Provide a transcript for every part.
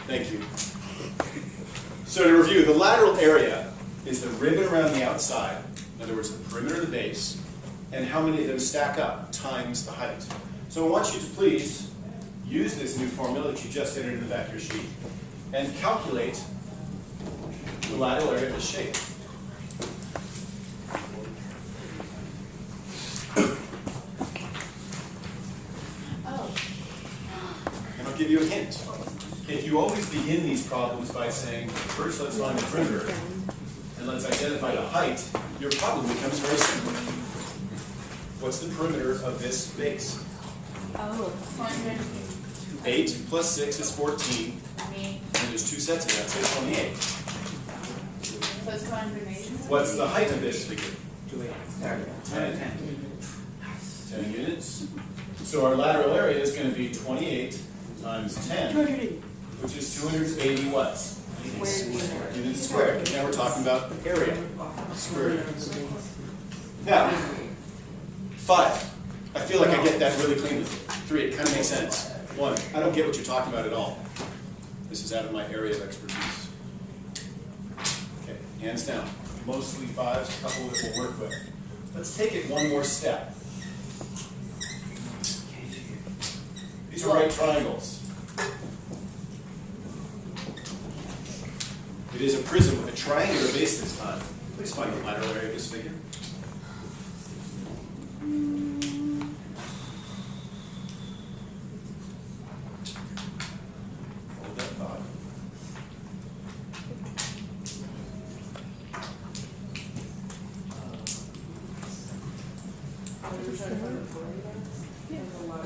Thank you. So to review, the lateral area is the ribbon around the outside, in other words, the perimeter of the base, and how many of them stack up times the height. So I want you to please use this new formula that you just entered in the back of your sheet and calculate the lateral area of the shape. And I'll give you a hint. If you always begin these problems by saying, first let's find the perimeter, and let's identify the height, your problem becomes very simple. What's the perimeter of this base? 8 plus 6 is 14, and there's two sets of that, so 28. What's the height of this figure? 10 units. So our lateral area is going to be 28 times 10, which is 280 what? Units squared. Now we're talking about area, square units. Now, 5. I feel like I get that really cleanly. 3, it kind of makes sense. 1, I don't get what you're talking about at all. This is out of my area of expertise. Okay, hands down. Mostly 5s, a couple that we'll work with. Let's take it one more step. These are right triangles. It is a prism with a triangular base this time. Please find the lateral area of this figure. Hold that thought.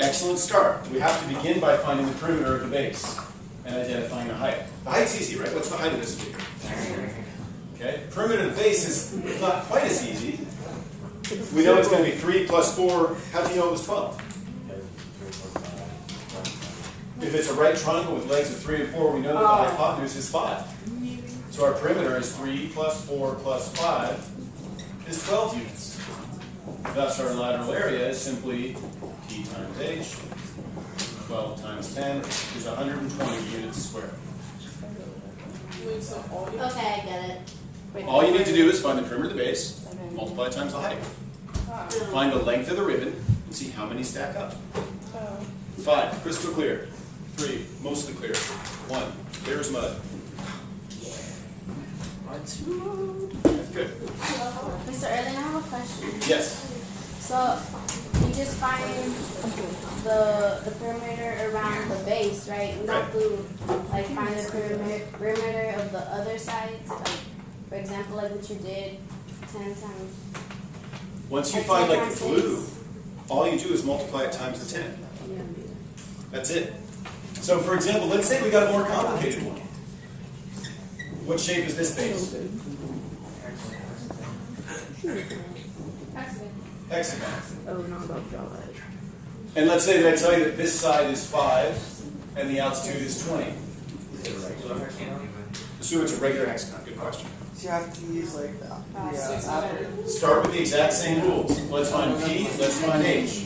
Excellent start. We have to begin by finding the perimeter of the base and identifying the height. The height's easy, right? What's the height of this figure? Okay. Perimeter of the base is not quite as easy. We know it's going to be 3 plus 4. How do you know it was 12? If it's a right triangle with legs of 3 and 4, we know that the hypotenuse is 5. So our perimeter is 3 plus 4 plus 5 is 12 units. Thus our lateral area is simply P times H. 12 times 10 is 120 units squared. Okay, I get it. All you need to do is find the perimeter of the base, multiply times the height. Find the length of the ribbon, and see how many stack up. 5, crystal clear. 3, mostly clear. 1, clear as mud. That's good. Mr. Erling, I have a question. Yes. So, you just find the perimeter around the base, right? We don't do, like, find the perimeter of the other sides, like, for example, like what you did 10 times. Once you find like the blue, all you do is multiply it times the 10. That's it. So for example, let's say we got a more complicated one. What shape is this base? Hexagon. Oh, no, don't draw that. And let's say that I tell you that this side is 5 and the altitude is 20. Assume it's a regular hexagon. Good question. So you have to use like that. Start with the exact same rules. Let's find P, let's find H.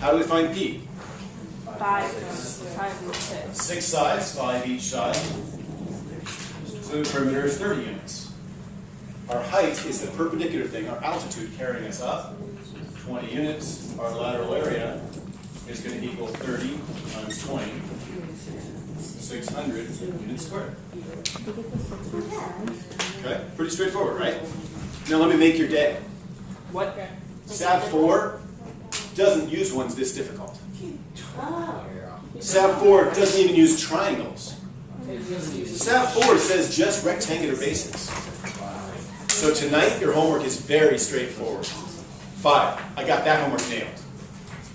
How do we find P? 5 and 6. 6 sides, 5 each side. So the perimeter is 30 units. Our height is the perpendicular thing, our altitude carrying us up, 20 units. Our lateral area is going to equal 30 times 20, 600 units squared. Okay, pretty straightforward, right? Now let me make your day. What? SAV04 doesn't use ones this difficult. SAV4 doesn't even use triangles. SAV4 says just rectangular bases. So tonight your homework is very straightforward. 5, I got that homework nailed.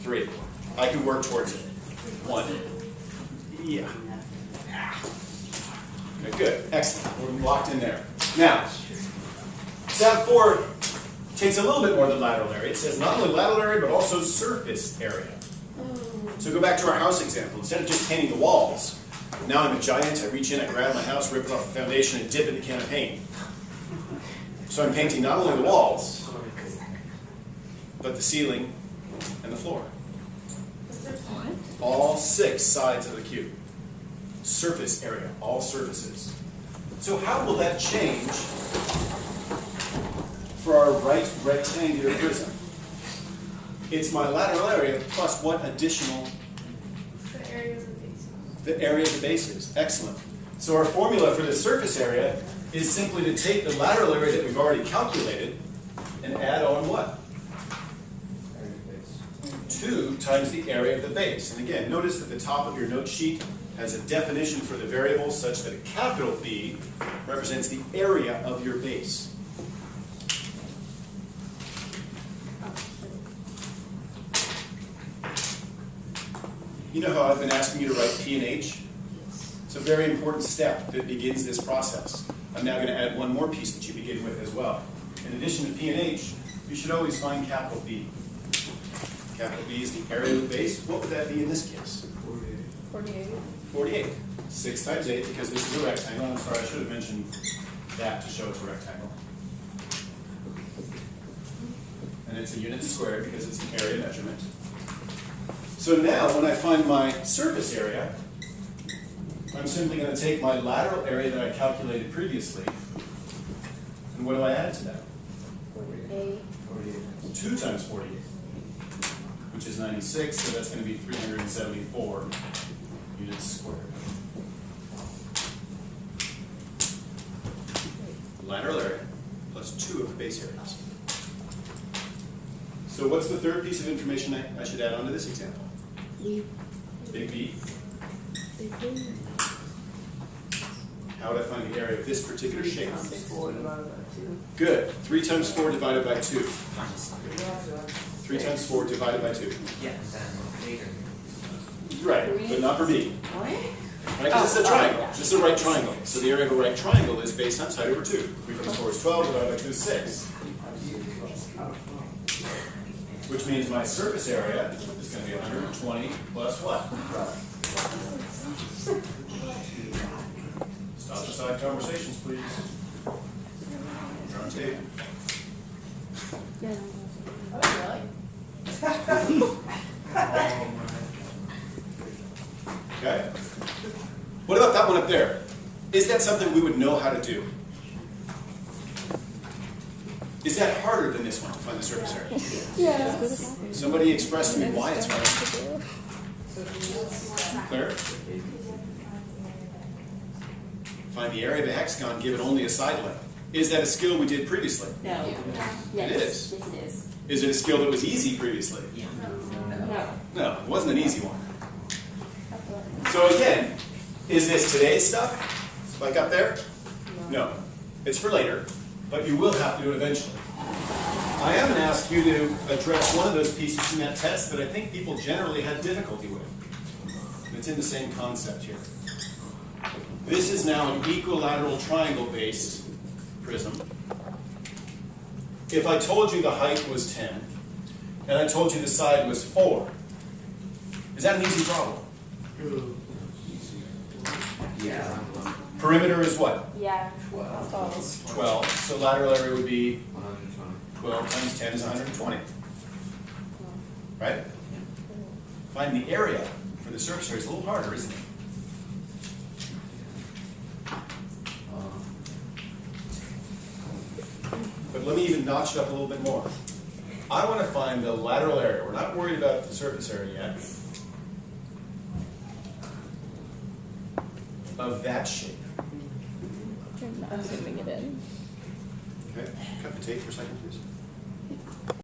3, I can work towards it. 1, yeah. Okay, good, excellent, we're locked in there. Now, SAV4 takes a little bit more than lateral area. It says not only lateral area, but also surface area. So go back to our house example. Instead of just painting the walls, now I'm a giant, I reach in, I grab my house, rip it off the foundation, and dip it in the can of paint. So I'm painting not only the walls, but the ceiling and the floor. All 6 sides of the cube. surface area, all surfaces. So how will that change for our right rectangular prism? It's my lateral area plus what additional? The area of the base. The area of the bases. Excellent. So our formula for the surface area is simply to take the lateral area that we've already calculated and add on what? 2 times the area of the base. And again, notice that the top of your note sheet has a definition for the variable such that a capital B represents the area of your base. You know how I've been asking you to write P and H? It's a very important step that begins this process. I'm now going to add one more piece that you begin with as well. In addition to P and H, you should always find capital B. Capital B is the area of the base. What would that be in this case? 48. 48. 6 times 8, because this is a rectangle. I'm sorry, I should have mentioned that to show it's a rectangle. And it's a unit squared because it's an area measurement. So now, when I find my surface area, I'm simply going to take my lateral area that I calculated previously, and what do I add to that? 48. 2 times 48, which is 96, so that's going to be 374 units squared. Lateral area plus 2 of the base areas. So what's the third piece of information I should add on to this example? Big B. How would I find the area of this particular shape? 4 divided by 2. Good. 3 times 4 divided by 2. 3 times 4 divided by 2. Yeah, and then later. Right, but not for B. What? Right? Because it's a triangle. This is a right triangle. So the area of a right triangle is base times height over 2. 3 times 4 is 12, divided by 2 is 6. Which means my surface area is going to be 120 plus what? Stop the side conversations, please. You're on tape. Okay? What about that one up there? Is that something we would know how to do? Is that harder than this one to find the surface area? Yeah. Somebody express to me why it's harder. Claire? Find the area of a hexagon, give it only a side length. Is that a skill we did previously? No. It is. Yes, it is. Is it a skill that was easy previously? No. No, it wasn't an easy one. So again, is this today's stuff? Like up there? No. It's for later, but you will have to do it eventually. I am going to ask you to address one of those pieces in that test that I think people generally had difficulty with. And it's in the same concept here. This is now an equilateral triangle-based prism. If I told you the height was 10, and I told you the side was 4, is that an easy problem? Yeah. Perimeter is what? Yeah. 12. So lateral area would be 120. 12 times 10 is 120. Right? Find the area for the surface area is a little harder, isn't it? But let me even notch it up a little bit more. I want to find the lateral area. We're not worried about the surface area yet. Of that shape. I'm zooming it in. Okay, cut the tape for a second, please.